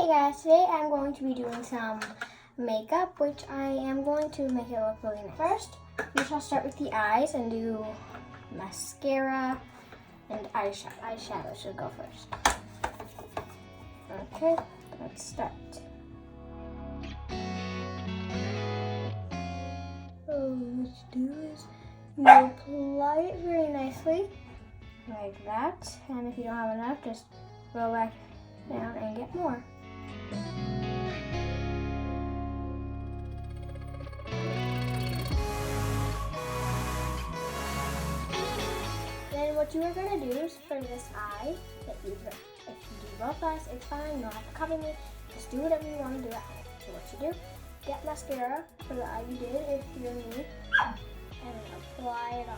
guys, today I'm going to be doing some makeup, which I am going to make it look really nice. First, we shall start with the eyes and do mascara and eyeshadow. Eyeshadow should go first. Okay, let's start. So what you do is you apply it very nicely, like that. And if you don't have enough, just go back down and get more. Then what you are going to do is for this eye, if you do both eyes, it's fine. You don't have to copy me. Just do whatever you want to do at home. So what you do, get mascara for the eye you did if you're me, and apply it on.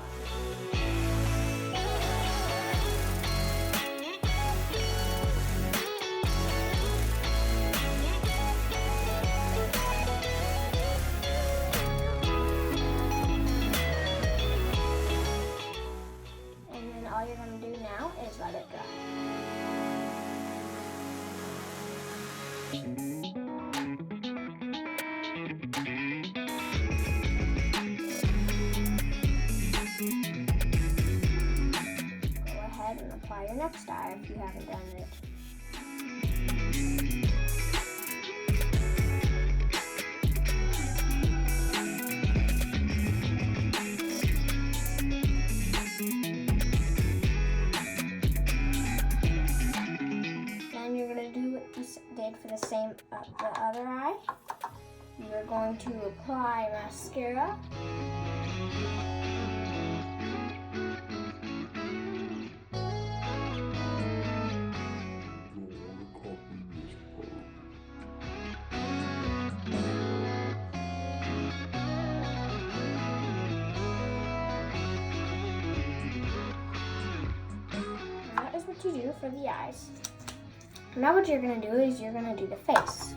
All you're going to do now is let it dry. Go ahead and apply your next eye if you haven't done it. Did for the same the other eye. You're going to apply mascara. That is what you do for the eyes. Now what you're going to do is you're going to do the face.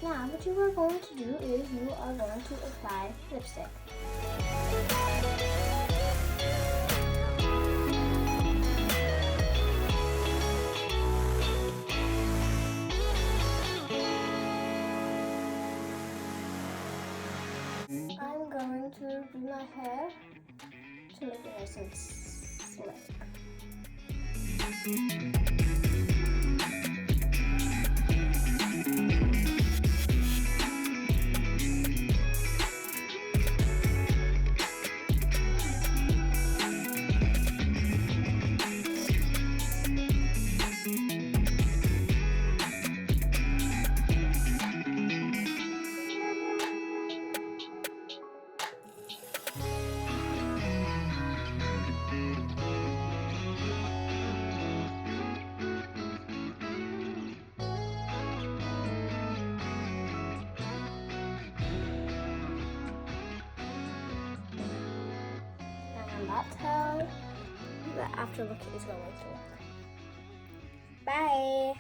Now what you are going to do is you are going to apply lipstick. I'm going to do my hair to make it nice and slick. That's how the after look is going to look. Bye!